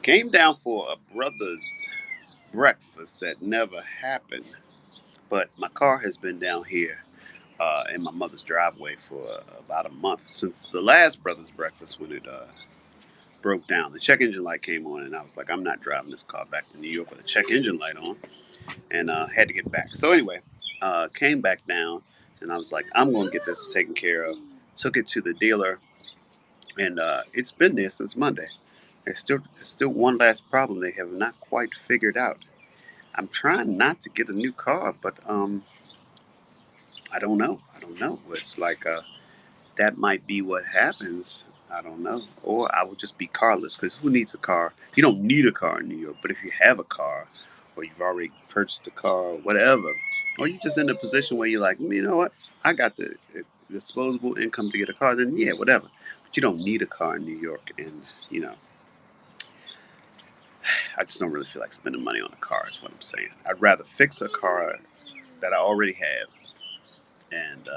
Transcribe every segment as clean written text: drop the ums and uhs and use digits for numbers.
Came down for a brother's breakfast that never happened, but my car has been down here in my mother's driveway for about a month since the last brother's breakfast when it broke down. The check engine light came on, and I was like, I'm not driving this car back to New York with a check engine light on, and had to get back. So anyway, came back down, and I was like, I'm going to get this taken care of. Took it to the dealer, and it's been there since Monday. There's still one last problem they have not quite figured out. I'm trying not to get a new car, but I don't know. I don't know. It's like that might be what happens. I don't know. Or I would just be carless because who needs a car? You don't need a car in New York, but if you have a car or you've already purchased a car or whatever, or you just in a position where you're like, you know what? I got the disposable income to get a car, then yeah, whatever. But you don't need a car in New York. And, you know, I just don't really feel like spending money on a car, is what I'm saying. I'd rather fix a car that I already have and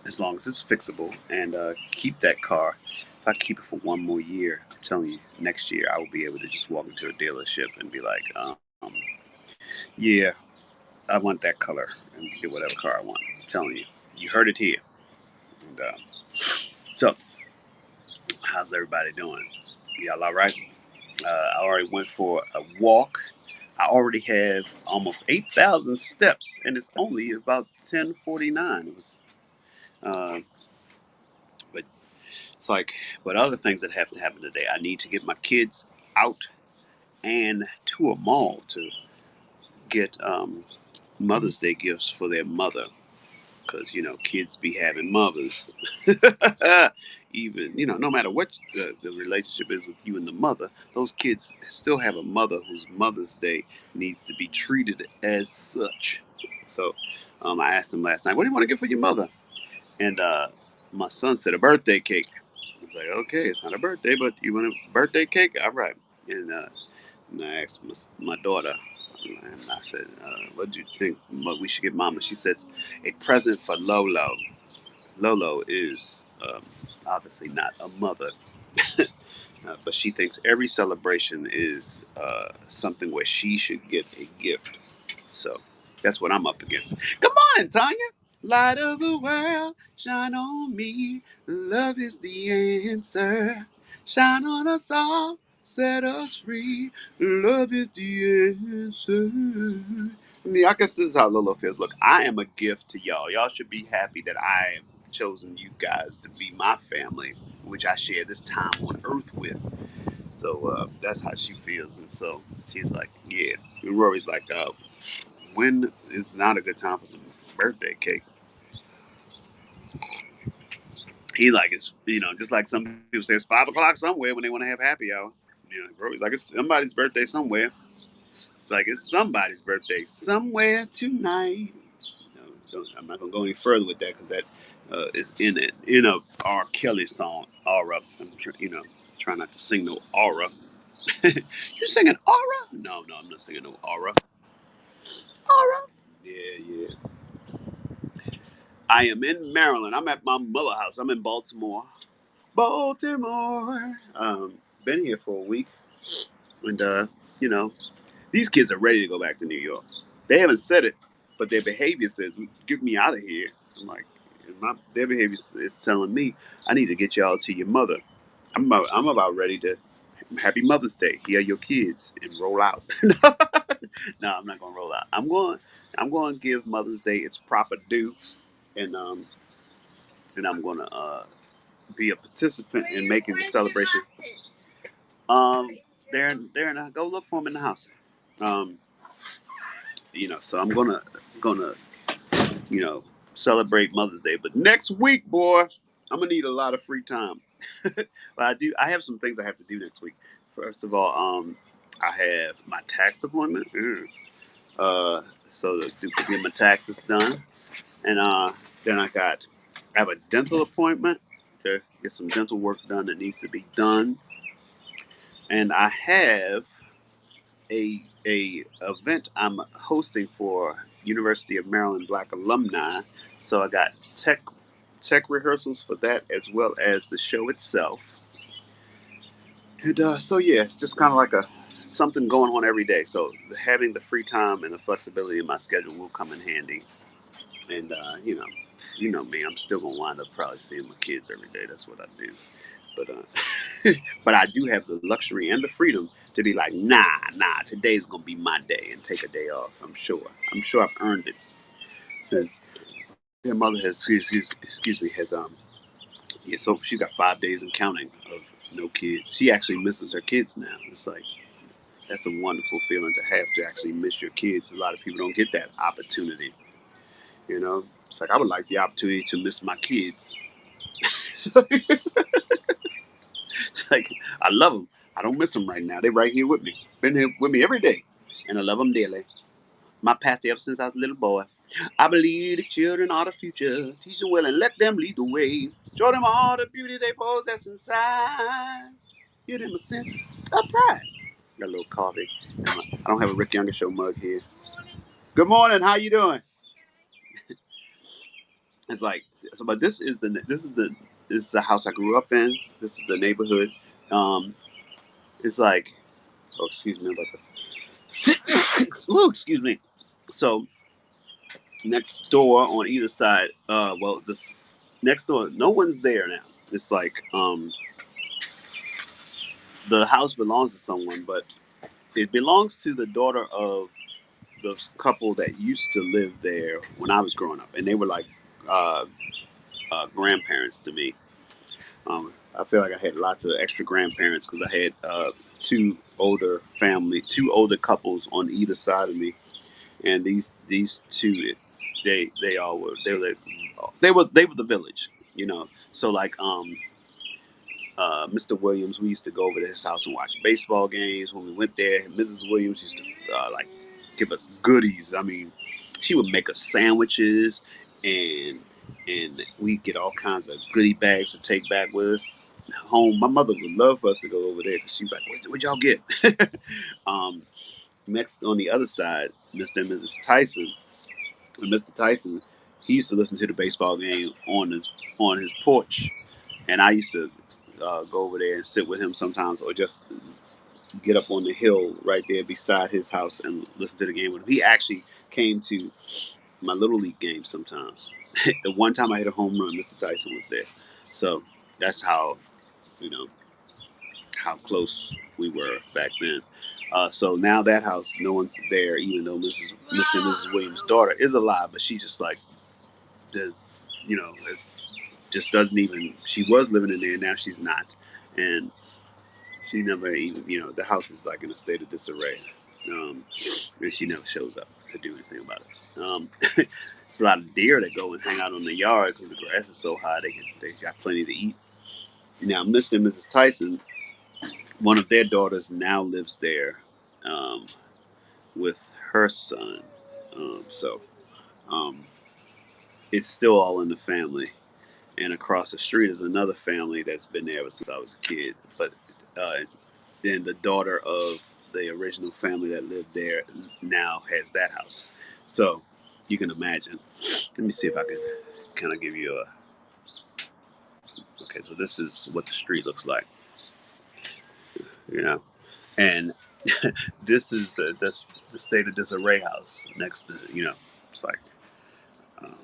as long as it's fixable and keep that car. If I keep it for one more year, I'm telling you, next year I will be able to just walk into a dealership and be like, yeah, I want that color and get whatever car I want. I'm telling you, you heard it here. And, so, how's everybody doing? Y'all all right? I already went for a walk. I already have almost 8,000 steps, and it's only about 10:49. It was, uh, but it's like, but other things that have to happen today. I need to get my kids out and to a mall to get Mother's Day gifts for their mother. Because, you know, kids be having mothers. Even, you know, no matter what the relationship is with you and the mother, those kids still have a mother whose Mother's Day needs to be treated as such. So I asked him last night, what do you want to get for your mother? And my son said a birthday cake. I was like, okay, it's not a birthday, but you want a birthday cake? All right. And I asked my daughter, and I said, what do you think what we should get Mama? She said, a present for Lolo. Lolo is obviously not a mother, but she thinks every celebration is something where she should get a gift. So that's what I'm up against. Good morning, Tanya. Light of the world, shine on me. Love is the answer. Shine on us all, set us free. Love is the answer. I mean, I guess this is how Lolo feels. Look, I am a gift to y'all. Y'all should be happy that I have chosen you guys to be my family, which I share this time on earth with. So that's how she feels. And so she's like, yeah. And Rory's like, when is not a good time for some birthday cake? He like it's just like some people say it's 5 o'clock somewhere when they want to have happy hour. You know, bro, he's like it's somebody's birthday somewhere. It's like it's somebody's birthday somewhere tonight. I'm not gonna go any further with that because that is in a R. Kelly song, Aura. Trying not to sing no Aura. You singing Aura? No, no, I'm not singing no Aura. Aura. Yeah, yeah. I am in Maryland. I'm at my mother house. I'm in Baltimore. Baltimore. Been here for a week, and you know, these kids are ready to go back to New York. They haven't said it, but their behavior says, "Get me out of here." I'm like, their behavior is telling me I need to get y'all to your mother. I'm about ready to. Happy Mother's Day. Here are your kids and roll out. No, I'm not gonna roll out. I'm going to give Mother's Day its proper due, and I'm gonna be a participant in making the celebration. They're in. Go look for them in the house. Um, so I'm gonna you know celebrate Mother's Day, but next week, boy, I'm gonna need a lot of free time. But I have some things I have to do next week. First of all, I have my tax appointment. So to get my taxes done, and then I have a dental appointment to get some dental work done that needs to be done, and I have a event I'm hosting for University of Maryland Black alumni. So I got tech rehearsals for that as well as the show itself. And so yeah, it's just kind of like a something going on every day. So having the free time and the flexibility in my schedule will come in handy. And you know me, I'm still gonna wind up probably seeing my kids every day. That's what I do. But but I do have the luxury and the freedom to be like, nah, today's gonna be my day and take a day off. I'm sure. I'm sure I've earned it since their mother has excuse me has yeah, so she's got 5 days and counting of no kids. She actually misses her kids now. It's like that's a wonderful feeling to have to actually miss your kids. A lot of people don't get that opportunity. You know, it's like I would like the opportunity to miss my kids. Like I love them. I don't miss them right now. They're right here with me. Been here with me every day, and I love them dearly. My pastor ever since I was a little boy. I believe the children are the future. Teach them well and let them lead the way. Show them all the beauty they possess inside. Give them a sense of pride. Got a little coffee. I don't have a Rick Younger show mug here. Good morning. How you doing? It's like so, but this is the house I grew up in. This is the neighborhood. Um, it's like oh excuse me about this. Ooh, excuse me. So next door on either side, well the next door no one's there now. It's like the house belongs to someone, but it belongs to the daughter of the couple that used to live there when I was growing up, and they were like uh, grandparents to me. I feel like I had lots of extra grandparents because I had two older couples on either side of me, and these two, they all were they were the village, you know. So like Mr. Williams, we used to go over to his house and watch baseball games when we went there. Mrs. Williams used to like give us goodies. I mean, she would make us sandwiches, and we get all kinds of goodie bags to take back with us home. My mother would love for us to go over there because she's like, "What y'all get?" um, next on the other side, Mr. and Mrs. Tyson. And Mr. Tyson, he used to listen to the baseball game on his porch, and I used to go over there and sit with him sometimes, or just get up on the hill right there beside his house and listen to the game with him. He actually came to my little league game sometimes. The one time I hit a home run, Mr. Tyson was there. So that's how you know how close we were back then. So now that house, no one's there, even though Mr. and Mrs. Williams' daughter is alive, but she just like does, you know, it's, just doesn't even. She was living in there, now she's not, and she never even, you know, the house is like in a state of disarray, and she never shows up to do anything about it. It's a lot of deer that go and hang out on the yard because the grass is so high. They got plenty to eat. Now, Mr. and Mrs. Tyson, one of their daughters now lives there um, with her son. So um, it's still all in the family. And across the street is another family that's been there ever since I was a kid. But uh, then the daughter of the original family that lived there now has that house. So you can imagine. Let me see if I can kind of give you a. Okay, so this is what the street looks like. You know, and this is the state of disarray house next to, you know, it's like um,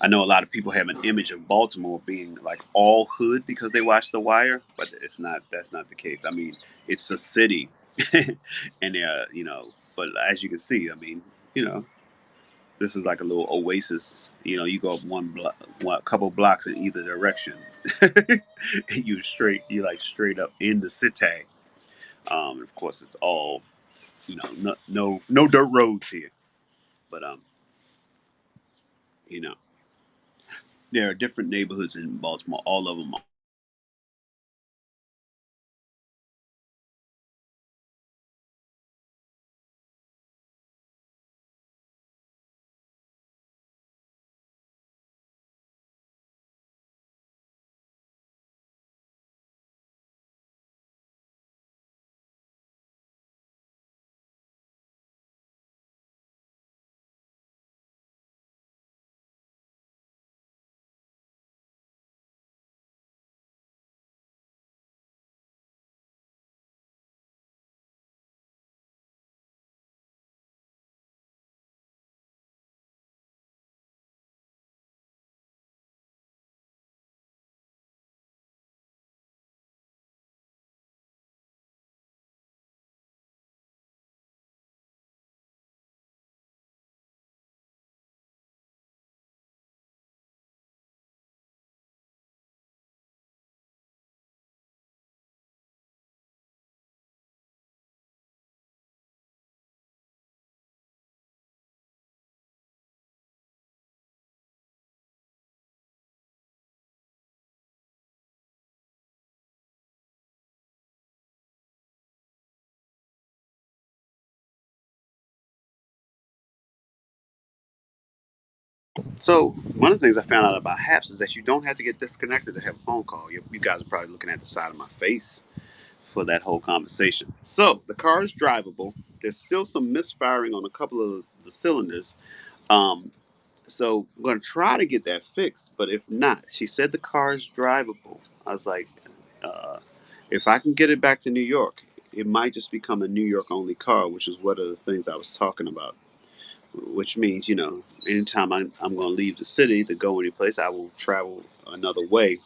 I know a lot of people have an image of Baltimore being like all hood because they watch The Wire, but it's not. That's not the case. I mean, it's a city, and you know. But as you can see, I mean, you know, this is like a little oasis. You know, you go up one couple blocks in either direction, and you like straight up in the city. Of course, it's all you know, no dirt roads here, but you know, there are different neighborhoods in Baltimore. All of them So one of the things I found out about HAPS is that you don't have to get disconnected to have a phone call. You guys are probably looking at the side of my face for that whole conversation. So the car is drivable. There's still some misfiring on a couple of the cylinders. Um, so I'm going to try to get that fixed. But if not, she said the car is drivable. I was like, uh, if I can get it back to New York, it might just become a New York only car, which is one of the things I was talking about. Which means, anytime I'm going to leave the city to go anyplace, I will travel another way,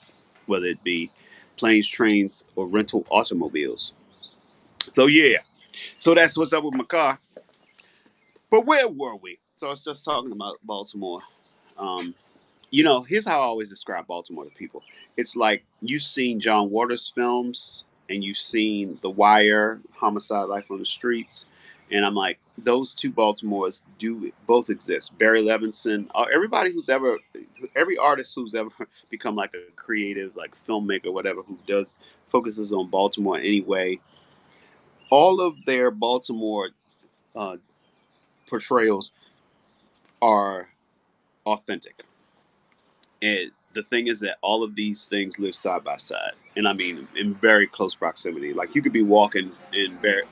whether it be planes, trains, or rental automobiles. So, yeah. So that's what's up with my car. But where were we? So I was just talking about Baltimore. Um, here's how I always describe Baltimore to people. It's like you've seen John Waters films and you've seen The Wire, Homicide: Life on the Streets, and I'm like, those two Baltimores do both exist. Barry Levinson, everybody who's ever, every artist who's ever become like a creative, like filmmaker, whatever, who does focuses on Baltimore anyway. All of their Baltimore uh, portrayals are authentic. And the thing is that all of these things live side by side, and I mean in very close proximity. Like you could be walking in Barry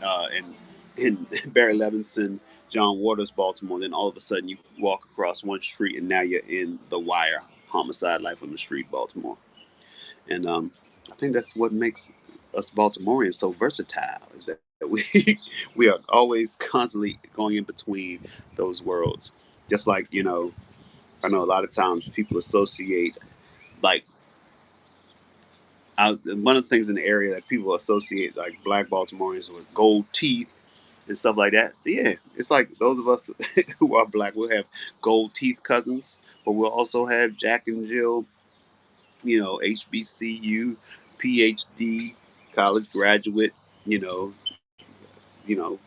Levinson, John Waters, Baltimore, then all of a sudden you walk across one street, and now you're in The Wire, Homicide: Life on the Street, Baltimore. And I think that's what makes us Baltimoreans so versatile. Is that we we are always constantly going in between those worlds. Just like I know a lot of times people associate like one of the things in the area that people associate like black Baltimoreans with gold teeth and stuff like that. Yeah, it's like those of us who are black will have gold teeth cousins, but we'll also have Jack and Jill, HBCU, PhD, college graduate, you know, you know,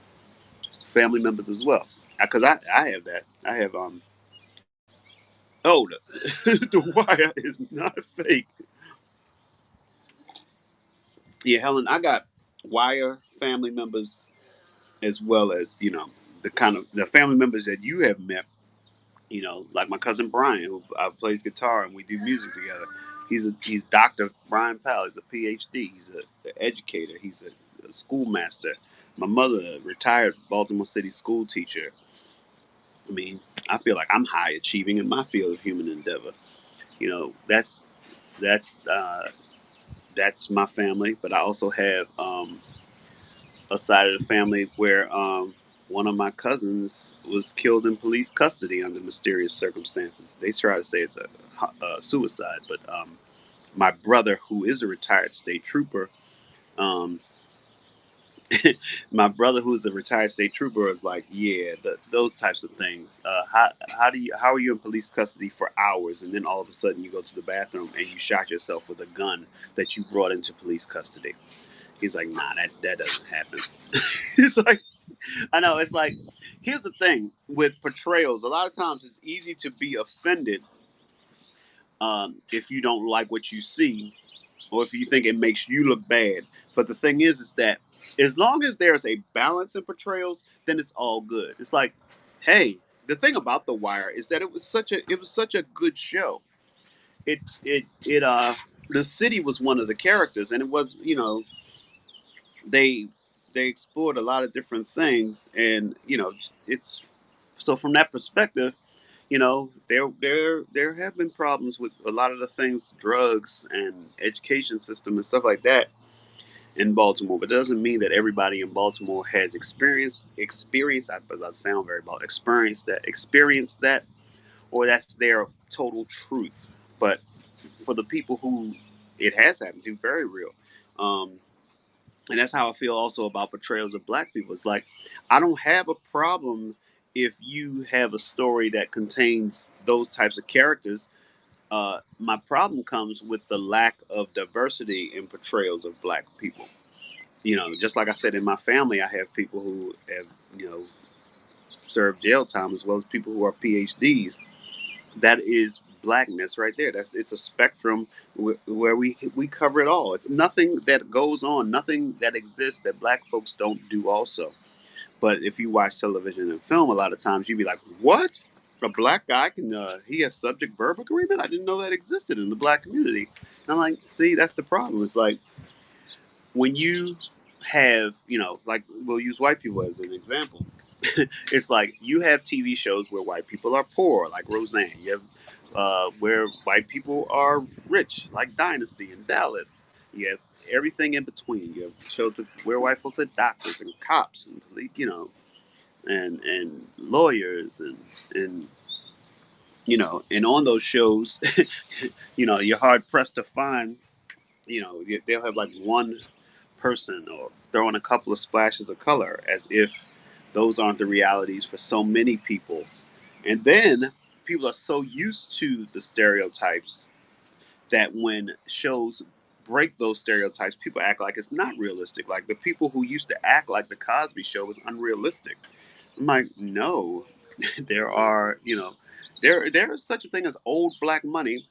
family members as well. Because I have that. I have oh the wire is not fake. Yeah, Helen, I got wire family members as well as the kind of the family members that you have met. Like my cousin Brian, who plays guitar and we do music together. He's Dr. Brian Powell. He's a PhD. He's an educator. He's a schoolmaster. My mother, a retired Baltimore City school teacher. I mean, I feel like I'm high achieving in my field of human endeavor. You know, that's uh, that's my family. But I also have a side of the family where one of my cousins was killed in police custody under mysterious circumstances. They try to say it's a suicide, but my brother, who is a retired state trooper, um, my brother, who's a retired state trooper, is like, yeah, those types of things. How are you in police custody for hours, and then all of a sudden you go to the bathroom and you shot yourself with a gun that you brought into police custody? He's like, nah, that doesn't happen. It's like, I know. It's like, here's the thing with portrayals. A lot of times it's easy to be offended if you don't like what you see or if you think it makes you look bad. But the thing is that as long as there's a balance in portrayals, then it's all good. It's like, hey, the thing about The Wire is that it was such a good show. It the city was one of the characters, and it was they they explored a lot of different things, and it's so from that perspective, there have been problems with a lot of the things, drugs and education system and stuff like that in Baltimore, but it doesn't mean that everybody in Baltimore has experience. I sound very about experience that, or that's their total truth. But for the people who it has happened to, very real. Um, and that's how I feel also about portrayals of black people. It's like I don't have a problem if you have a story that contains those types of characters. My problem comes with the lack of diversity in portrayals of black people. Just like I said, in my family, I have people who have served jail time as well as people who are PhDs. That is blackness right there. It's a spectrum where we cover it all. It's nothing that goes on, nothing that exists that black folks don't do also. But if you watch television and film, a lot of times you'd be like, "What? a black guy can he has subject verb agreement. I didn't know that existed in the black community. And I'm like, see, that's the problem. It's like when you have, like we'll use white people as an example. It's like you have TV shows where white people are poor, like Roseanne. You have where white people are rich, like Dynasty and Dallas. You have everything in between. You have shows where white folks are doctors and cops and and lawyers and and on those shows, you're hard pressed to find. They'll have like one person or throw in a couple of splashes of color as if those aren't the realities for so many people. And then people are so used to the stereotypes that when shows break those stereotypes, people act like it's not realistic. Like the people who used to act like the Cosby Show was unrealistic. I'm like, no, there are, there is such a thing as old black money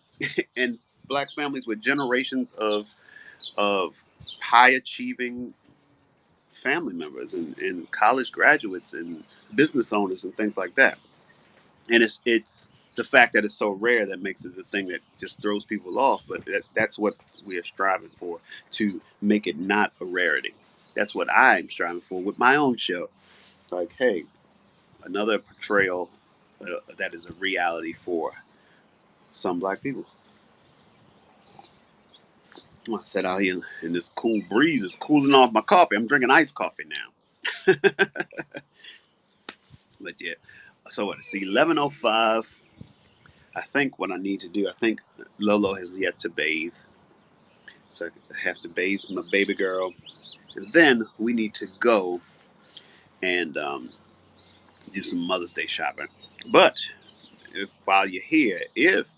and black families with generations of high achieving family members and college graduates and business owners and things like that. And it's the fact that it's so rare that makes it the thing that just throws people off. But that's what we are striving for, to make it not a rarity. That's what I'm striving for with my own show. Like, hey, another portrayal that is a reality for some black people. I sat out here in this cool breeze. It's cooling off my coffee. I'm drinking iced coffee now. But yeah, so what? It's 11:05. I think what I need to do. I think Lolo has yet to bathe, so I have to bathe my baby girl, and then we need to go and do some Mother's Day shopping. But while you're here, if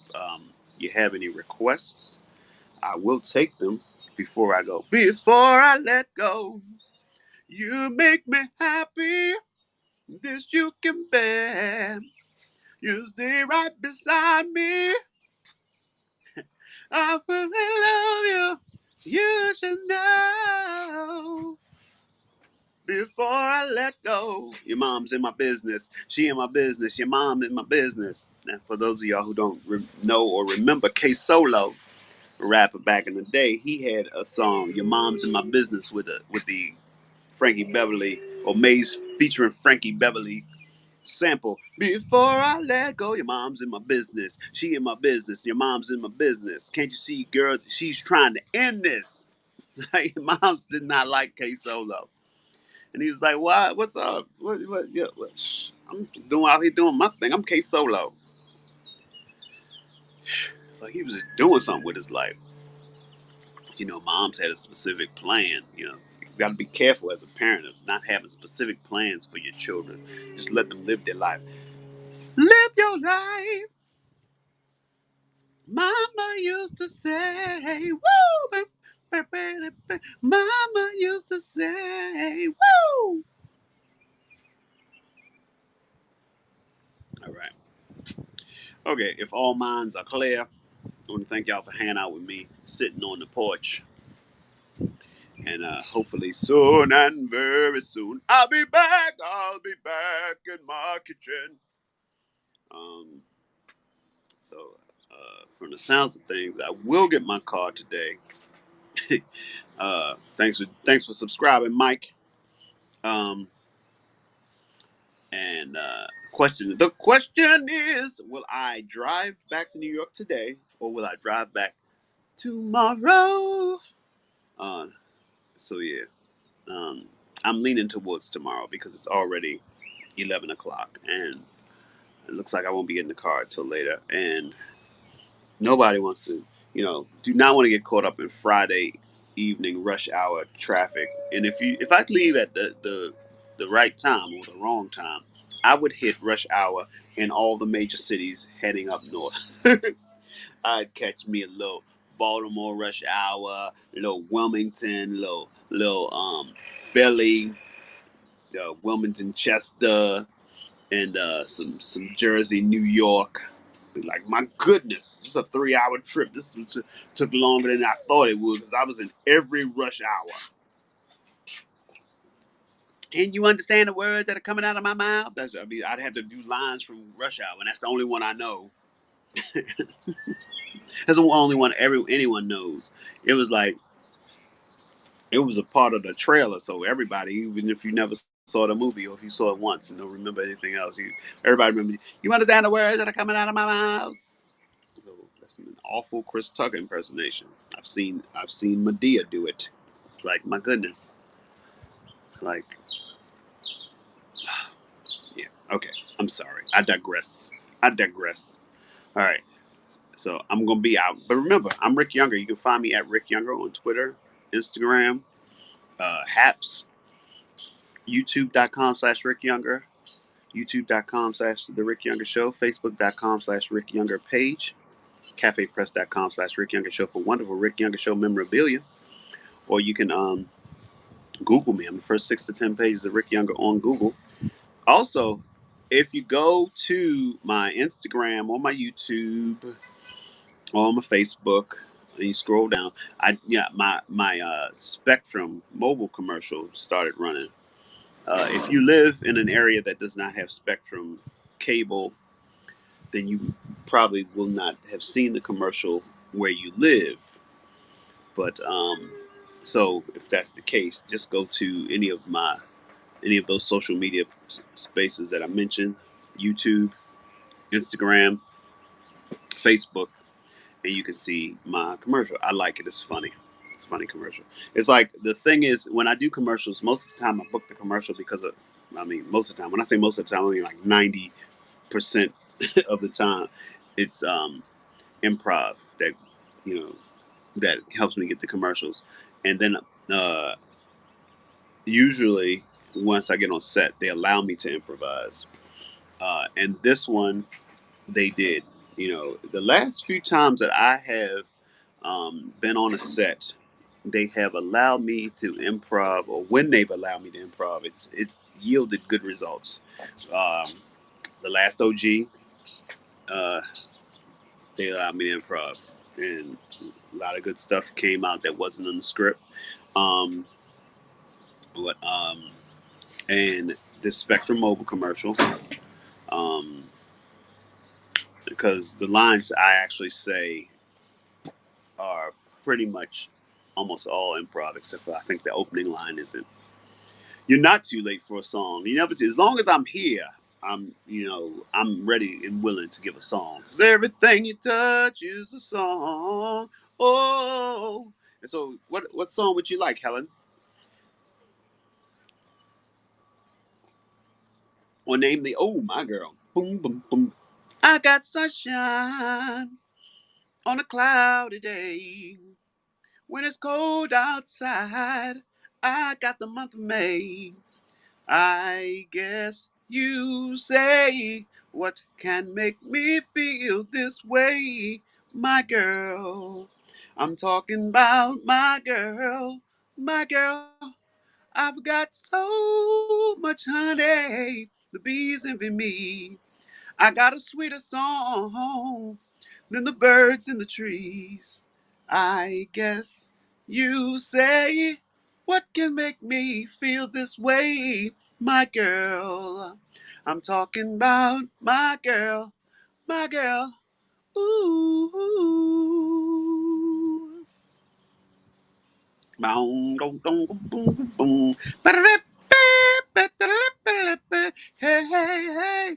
you have any requests, I will take them before I go. Before I let go, you make me happy. This you can bear. You stay right beside me. I really love you. You should know. Before I let go, your mom's in my business. She in my business. Your mom in my business. Now, for those of y'all who don't know or remember K Solo, a rapper back in the day, he had a song, "Your Mom's in My Business," with the Frankie Beverly or Maze featuring Frankie Beverly sample. Before I let go, your mom's in my business. She in my business. Your mom's in my business. Can't you see, girl? She's trying to end this. Your mom's did not like K Solo, and he was like, "What? What's up? What? Yeah, I'm doing out here doing my thing. I'm K Solo." It's like he was doing something with his life. Moms had a specific plan. You got to be careful as a parent of not having specific plans for your children. Just let them live their life. Live your life. Mama used to say, woo, Mama used to say, woo. All right. Okay, if all minds are clear, I want to thank y'all for hanging out with me, sitting on the porch. And hopefully soon and very soon, I'll be back. I'll be back in my kitchen. Um, so, from the sounds of things, I will get my car today. Thanks for subscribing, Mike. Um, and the question is, will I drive back to New York today, or will I drive back tomorrow? Uh, so yeah, um, I'm leaning towards tomorrow because it's already 11 o'clock, and it looks like I won't be in the car until later. And nobody wants to, do not want to get caught up in Friday evening rush hour traffic. And if I leave at the right time or the wrong time, I would hit rush hour in all the major cities heading up north. I'd catch me a little Baltimore rush hour, a little Wilmington, little Philly, Wilmington, Chester, and some Jersey, New York. Like, my goodness, this is a 3 hour trip. This took longer than I thought it would because I was in every rush hour. Can you understand the words that are coming out of my mouth? I mean, I'd have to do lines from Rush Hour, and that's the only one I know. That's the only one anyone knows. It was like it was a part of the trailer, so everybody, even if you never saw the movie or if you saw it once and don't remember anything else, everybody remember. You understand the words that are coming out of my mouth? So that's an awful Chris Tucker impersonation. I've seen Medea do it. It's like my goodness. It's like yeah. Okay. I'm sorry. I digress. I digress. All right. So I'm gonna be out. But remember, I'm Rick Younger. You can find me at Rick Younger on Twitter, Instagram, Haps, YouTube.com/Rick Younger, YouTube.com/ The Rick Younger Show, Facebook.com/ Rick Younger page, CafePress.com/ Rick Younger Show for wonderful Rick Younger Show memorabilia. Or you can Google me. I'm the first 6 to 10 pages of Rick Younger on Google. Also, if you go to my Instagram or my YouTube or my Facebook and you scroll down, my Spectrum mobile commercial started running. If you live in an area that does not have Spectrum cable, then you probably will not have seen the commercial where you live. But so if that's the case, just go to any of those social media spaces that I mentioned: YouTube, Instagram, Facebook, and you can see my commercial. I like it. It's funny. It's a funny commercial. It's like the thing is when I do commercials, most of the time I book the commercial because of. I mean, most of the time. When I say most of the time, I mean like 90% of the time, it's improv that you know that helps me get the commercials, and then uh, usually once I get on set, they allow me to improvise. And this one, they did. The last few times that I have been on a set, they have allowed me to improv, or when they've allowed me to improv, it's yielded good results. Um, the last OG, uh, they allowed me to improv, and a lot of good stuff came out that wasn't in the script. Um, what and this Spectrum Mobile commercial, um, because the lines I actually say are pretty much almost all improv, except for I think the opening line isn't. You're not too late for a song. You never. As long as I'm here, I'm ready and willing to give a song. 'Cause everything you touch is a song. Oh, and so what song would you like, Helen? Or name the my girl. Boom boom boom. I got sunshine on a cloudy day. When it's cold outside, I got the month of May. I guess you say, what can make me feel this way, my girl? I'm talking about my girl, my girl. I've got so much honey, the bees envy me. I got a sweeter song than the birds in the trees. I guess you say, what can make me feel this way, my girl? I'm talking about my girl, my girl. Ooh. Boom, boom, boom, boom, boom. Hey, hey, hey.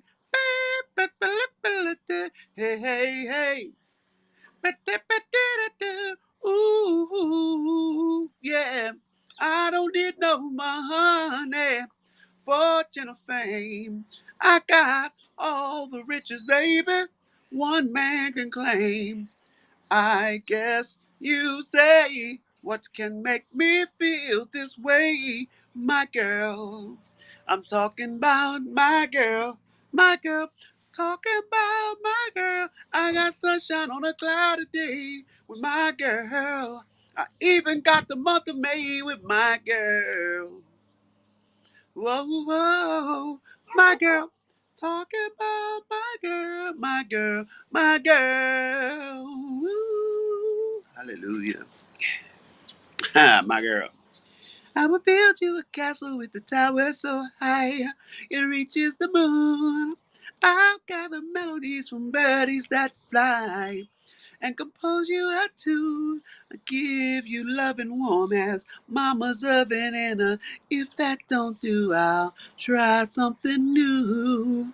Hey, hey, hey. Ooh, yeah. I don't need no money, fortune, or fame. I got all the riches, baby, one man can claim. I guess you say, what can make me feel this way, my girl? I'm talking about my girl, my girl. Talking about my girl. I got sunshine on a cloudy day with my girl. I even got the month of May with my girl. Whoa, whoa, my girl. Talking about my girl, my girl, my girl. Woo. Hallelujah. My girl. I will build you a castle with the tower so high it reaches the moon. I'll gather melodies from birdies that fly and compose you a tune. I give you love and warm as mama's oven, and if that don't do, I'll try something new.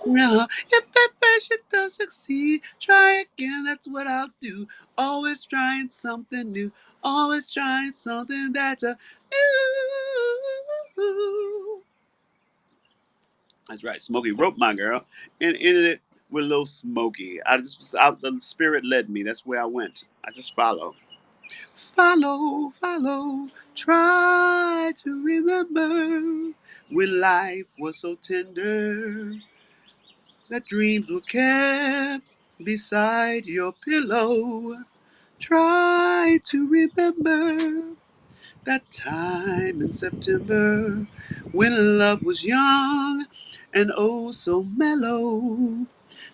No, if that version does succeed, try again, that's what I'll do. Always trying something new, always trying something that's a new. That's right, Smokey wrote my girl and ended it with a little Smokey. The spirit led me, that's where I went. I just follow. Follow, follow, try to remember when life was so tender that dreams were kept beside your pillow. Try to remember that time in September when love was young and oh so mellow.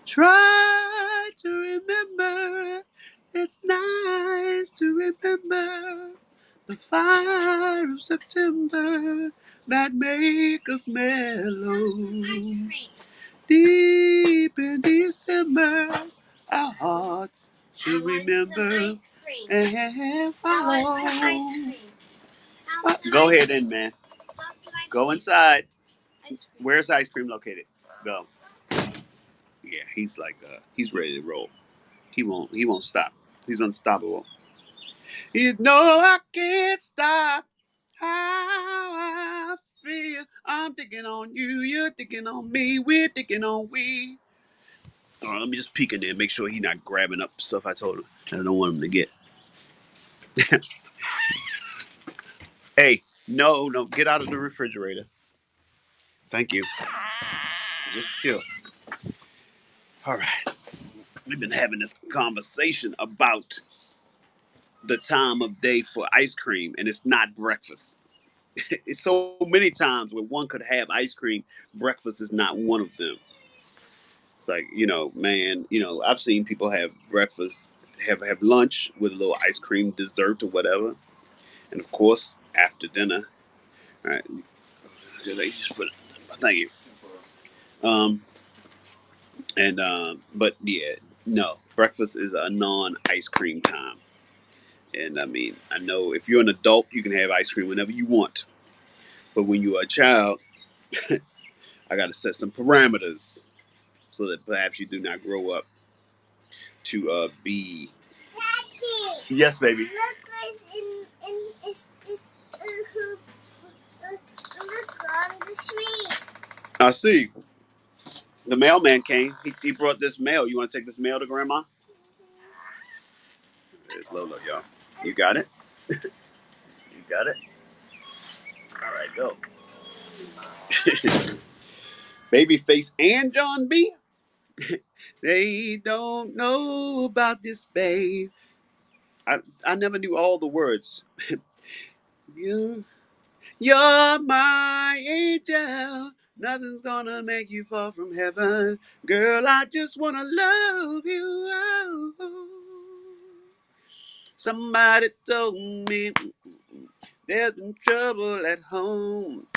Try to remember, it's nice to remember the fire of September that make us mellow. Deep in December, our hearts should remember and follow. Go ahead in, man. Go inside. Where's ice cream located? Go. Yeah, he's like he's ready to roll. He won't stop. He's unstoppable. You know I can't stop how I feel. I'm thinking on you, you're thinking on me, we're thinking on we. All right, let me just peek in there, make sure he's not grabbing up stuff I told him. I don't want him to get. Hey, no, no, get out of the refrigerator. Thank you. Just chill. All right. We've been having this conversation about the time of day for ice cream, and it's not breakfast. It's so many times where one could have ice cream, breakfast is not one of them. It's like, man, I've seen people have breakfast, have lunch with a little ice cream, dessert or whatever, and of course after dinner. All right, they just put it. Thank you. Um, but yeah, no, breakfast is a non-ice cream time. And I mean, I know if you're an adult, you can have ice cream whenever you want. But when you're a child, I got to set some parameters so that perhaps you do not grow up to be. Daddy, yes, baby. Look on the street. I see. The mailman came. He brought this mail. You want to take this mail to Grandma? There's Lola, y'all. You got it? You got it? All right, go. Babyface and John B. They don't know about this, babe. I never knew all the words. you, you're my angel. Nothing's gonna make you fall from heaven. Girl, I just wanna love you. Oh. Somebody told me there's been trouble at home.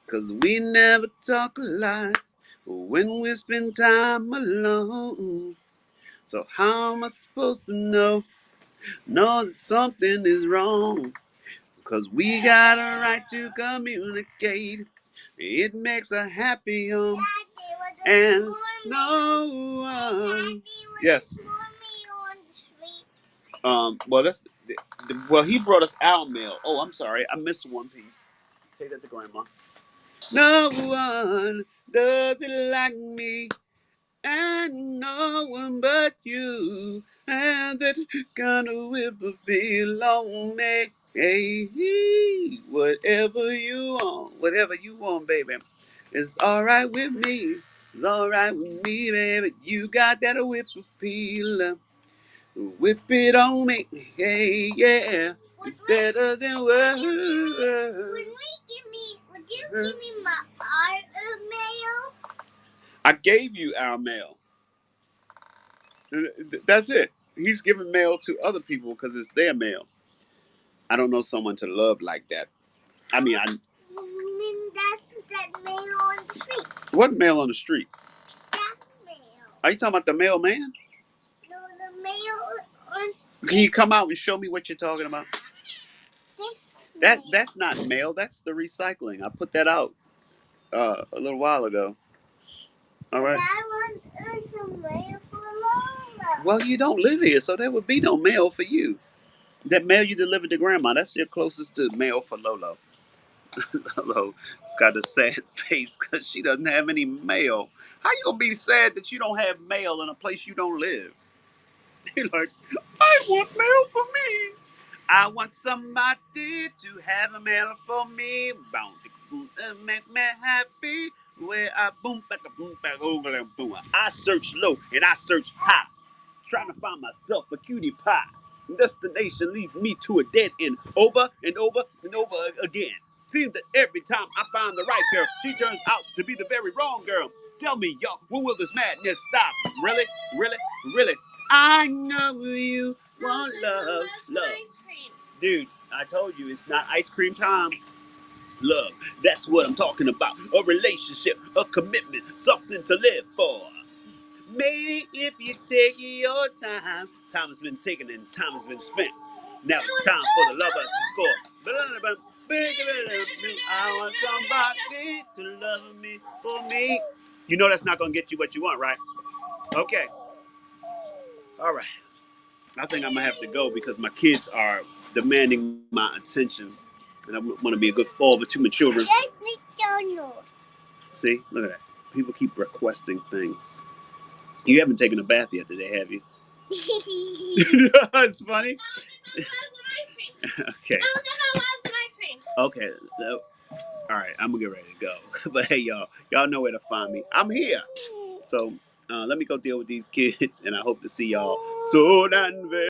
'Cause we never talk a lot when we spend time alone. So how am I supposed to know that something is wrong? 'Cause we got a right to communicate. It makes a happy home. And no one. Yes. Well, well, he brought us our mail. Oh, I'm sorry, I missed one piece. Take that to Grandma. No one does it like me, and no one but you. And that kind of whipper feel on me. Hey, whatever you want, baby. It's alright with me. It's alright with me, baby. You got that whip appeal. Whip it on me. Hey, yeah. It's better than words. Would you give me my our mail? I gave you our mail. That's it. He's giving mail to other people because it's their mail. I don't know someone to love like that. I mean, You mean that's that male on the street? What male on the street? That male. Are you talking about the mailman? No, the male on. Can you come out and show me what you're talking about? This That's not mail. That's the recycling. I put that out a little while ago. All right. That one is a mail for Lola. Well, you don't live here, so there would be no mail for you. That mail you delivered to grandma, that's your closest to mail for Lolo. Lolo has got a sad face because she doesn't have any mail. How you gonna be sad that you don't have mail in a place you don't live? You're like, I want mail for me. I want somebody to have a mail for me. Boom, make me happy. Where I boom back a boom back over boom. I search low and I search high, trying to find myself a cutie pie. Destination leads me to a dead end, over and over and over again. Seems that every time I find the right girl, she turns out to be the very wrong girl. Tell me, y'all, when will this madness stop? Really, really, really? I know you want love, love. Dude, I told you it's not ice cream time. Love, that's what I'm talking about. A relationship, a commitment, something to live for. Maybe if you take your time, time has been taken and time has been spent. Now it's time for the lover to score. I want somebody to love me for me. You know that's not gonna get you what you want, right? Okay. All right. I think I'm gonna have to go because my kids are demanding my attention, and I want to be a good father to my children. McDonald's. See, look at that. People keep requesting things. You haven't taken a bath yet today, have you? It's funny. Okay. Okay. So, all right. I'm gonna get ready to go. But hey, y'all know where to find me. I'm here. So let me go deal with these kids, and I hope to see y'all soon and very